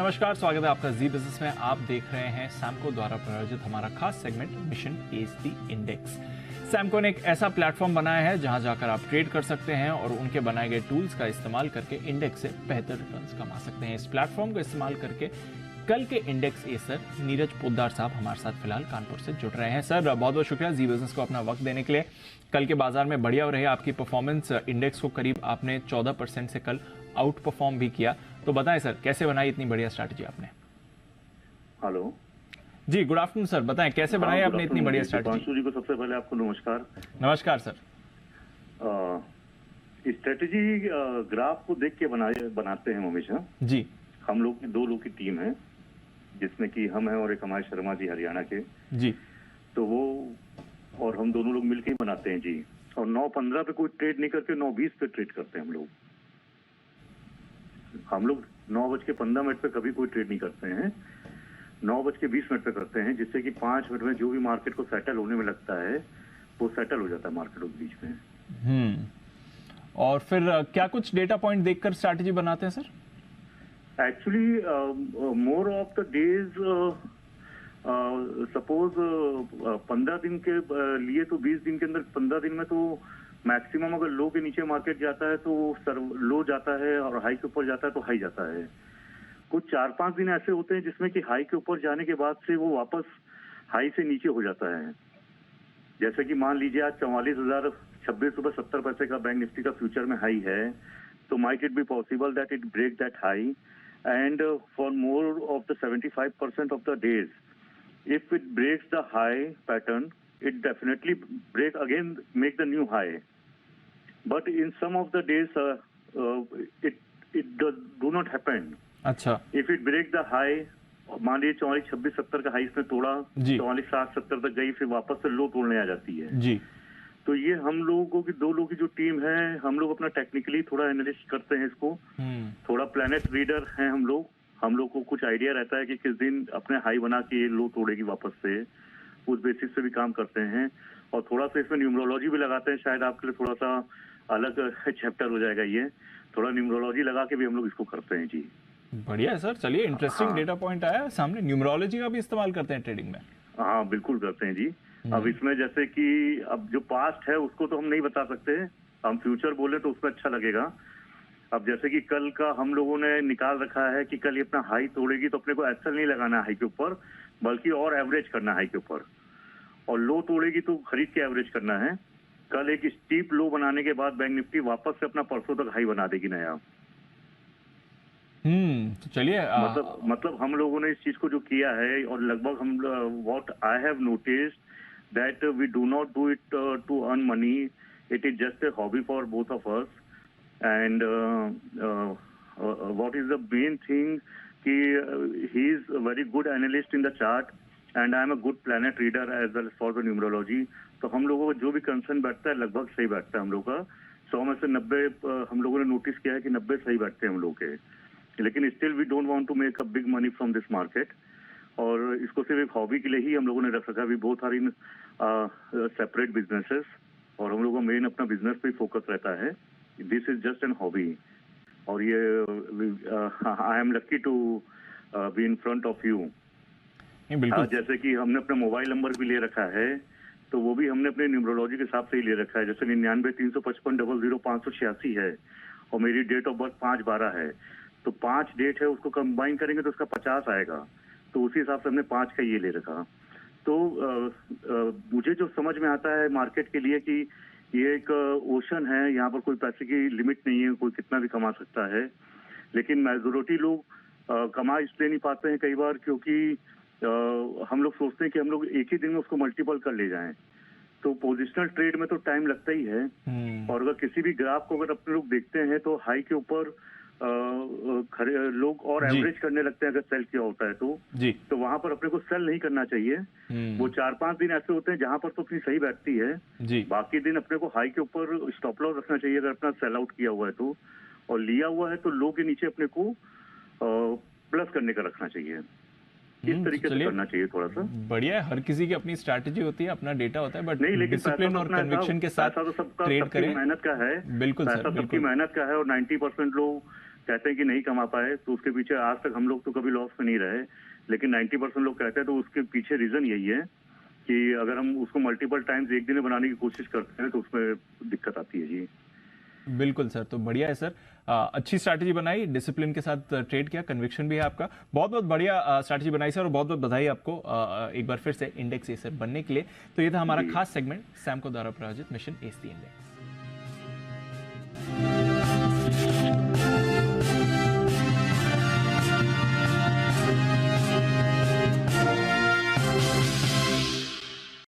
नमस्कार, स्वागत है आपका जी बिजनेस में। आप देख रहे हैं सैमको द्वारा प्रायोजित हमारा खास segment mission as the index. Samco ने एक ऐसा प्लेटफॉर्म बनाया है जहां जाकर आप ट्रेड कर सकते हैं और उनके बनाए गए टूल्स का इस्तेमाल करके इंडेक्स से बेहतर रिटर्न्स कमा सकते हैं। इस प्लेटफॉर्म को इस्तेमाल करके कल के इंडेक्स एसर नीरज पोद्दार साहब हमारे साथ फिलहाल कानपुर से जुड़ रहे हैं। सर, बहुत बहुत शुक्रिया जी बिजनेस को अपना वक्त देने के लिए। कल के बाजार में बढ़िया रही आपकी परफॉर्मेंस, इंडेक्स को करीब आपने 14% से कल आउट परफॉर्म भी किया। तो बताएं सर, कैसे बनाई इतनी बढ़िया स्ट्रैटेजी आपने? हेलो जी, गुड आफ्टरनून सर। बताएं कैसे बनाई आपने इतनी बढ़िया स्ट्रैटेजी? जी को सबसे पहले आपको नमस्कार। नमस्कार सर। स्ट्रैटेजी ग्राफ को देख के बनाते हैं हमेशा जी। हम लोग की 2 लोग की टीम है, जिसमें कि हम हैं और एक हमारे शर्मा जी हरियाणा के जी। तो वो और हम दोनों लोग मिलकर ही बनाते हैं जी। और 9:15 पे कोई ट्रेड नहीं करते, 9:20 पे ट्रेड करते हैं हम लोग 9:15 पे कभी कोई ट्रेड नहीं करते हैं, 9:20 पे करते हैं, जिससे कि 5 मिनट में जो भी मार्केट को सेटल होने में लगता है वो सेटल हो जाता है मार्केट के बीच में। और फिर क्या कुछ डेटा पॉइंट देखकर स्ट्रैटेजी बनाते हैं sir? Actually more of the days, suppose 15 दिन के लिए तो 20 दिन के अंदर 15 दिन में तो मैक्सिमम अगर लो के नीचे मार्केट जाता है तो लो जाता है और हाई के ऊपर जाता है तो हाई जाता है। कुछ 4-5 दिन ऐसे होते हैं जिसमें कि हाई के ऊपर जाने के बाद से वो वापस हाई से नीचे हो जाता है। जैसे कि मान लीजिए आज 44,026 का बैंक निफ्टी का फ्यूचर में हाई है, तो might it be possible that it break that high and for more of the 75% of the days if it breaks the high pattern, it definitely break again, make the new high. But in some of the days, it do not happen. अच्छा। If it break the high, मान लीजिए 44,26-70 का high इसने तोड़ा, 44,60-70 तक गई, फिर वापस से लो तोड़ने आ जाती है जी। तो ये हम लोगों की 2 लोगों की जो टीम है, हम लोग अपना टेक्निकली थोड़ा एनालिस्ट करते हैं इसको, थोड़ा प्लैनेट रीडर हैं हम लोग को कुछ आइडिया रहता है कि किस दिन अपने हाई बना के लो तोड़ेगी वापस से, उस बेसिस से भी काम करते हैं। और थोड़ा सा इसमें न्यूमरोलॉजी भी लगाते हैं, शायद आपके लिए थोड़ा सा अलग चैप्टर हो जाएगा ये, थोड़ा न्यूमरोलॉजी लगा के भी हम लोग इसको करते हैं जी। बढ़िया है सर, चलिए इंटरेस्टिंग डेटा पॉइंट आया सामने। न्यूमरोलॉजी का भी इस्तेमाल करते हैं ट्रेडिंग में? हाँ बिल्कुल करते हैं जी। अब इसमें जैसे कि अब जो पास्ट है उसको तो हम नहीं बता सकते, हम फ्यूचर बोले तो उसमें अच्छा लगेगा। अब जैसे कि कल का हम लोगों ने निकाल रखा है कि कल ये अपना हाई तोड़ेगी तो अपने को एसएल नहीं लगाना हाई के ऊपर, बल्कि और एवरेज करना हाई के ऊपर, और लो तोड़ेगी तो खरीद के एवरेज करना है। कल एक स्टीप लो बनाने के बाद बैंक निफ्टी वापस से अपना परसों तक हाई बना देगी नया। तो चलिए मतलब हम लोगों ने इस चीज को जो किया है, और लगभग हम what I have noticed that we do not do it to earn money, it is just a hobby for both of us. And what is the main thing कि he is a very good analyst in the chart and I am a good planet reader as well for the numerology। तो हम लोगों का जो भी concern बैठता है लगभग सही बैठता है हम लोग का। 100 में से 90 हम लोगों ने नोटिस किया है कि 90 सही बैठते हैं हम लोग के, लेकिन still we don't want to make a big money from this market, और इसको सिर्फ एक हॉबी के लिए ही हम लोगों ने रख रखा है। We both are in separate businesses और हम लोगों का मेन अपना बिजनेस पे फोकस रहता है। This is just an hobby, और ये I am lucky to be in front of you. जैसे कि हमने अपना मोबाइल नंबर भी ले रखा है, तो वो भी हमने अपने न्यूमरोलॉजी के हिसाब से ही ले रखा है। जैसे 99-355-00586 है और मेरी डेट ऑफ बर्थ 5/12 है, तो 5 डेट है, उसको कंबाइन करेंगे तो उसका 50 आएगा, तो उसी हिसाब से हमने 5 का ये ले रखा। तो मुझे जो समझ में आता है मार्केट के लिए कि ये एक ओशन है, यहाँ पर कोई पैसे की लिमिट नहीं है, कोई कितना भी कमा सकता है, लेकिन मेजोरिटी लोग कमा इसलिए नहीं पाते हैं कई बार क्योंकि हम लोग सोचते हैं कि हम लोग एक ही दिन में उसको मल्टीपल कर ले जाएं। तो पोजिशनल ट्रेड में तो टाइम लगता ही है, और अगर किसी भी ग्राफ को अगर अपने लोग देखते हैं तो हाई के ऊपर लोग और एवरेज करने लगते हैं अगर सेल किया होता है तो वहां पर अपने को सेल नहीं करना चाहिए। वो 4-5 दिन ऐसे होते हैं जहां पर तो अपनी सही बैठती है, बाकी दिन अपने को हाई के ऊपर स्टॉप लॉस रखना चाहिए अगर अपना सेल आउट किया हुआ है तो, और लिया हुआ है तो लो के नीचे अपने को प्लस करने का रखना चाहिए। इस तरीके से करना चाहिए थोड़ा सा। बढ़िया है, हर किसी की अपनी स्ट्रैटेजी होती है, अपना डेटा होता है, बट डिसिप्लिन और कन्विक्शन के साथ तो सबका ट्रेड करें। मेहनत का है, बिल्कुल सर, सबकी मेहनत का है, और 90% लोग कहते हैं कि नहीं कमा पाए, तो उसके पीछे आज तक हम लोग तो कभी लॉस में नहीं रहे, लेकिन 90% लोग कहते हैं, तो उसके पीछे रीजन यही है कि अगर हम उसको मल्टीपल टाइम्स एक दिन में बनाने की कोशिश करते हैं तो उसमें दिक्कत आती है जी। बिल्कुल सर, तो बढ़िया है सर। अच्छी स्ट्रैटेजी बनाई, डिसिप्लिन के साथ ट्रेड किया, कन्विक्शन भी है आपका। बहुत बहुत बढ़िया स्ट्रैटेजी बनाई सर, और बहुत बहुत बधाई आपको एक बार फिर से इंडेक्स एसर बनने के लिए। तो ये था हमारा जी। खास सेगमेंट सैमको द्वारा प्रायोजित मिशन एस दी इंडेक्स।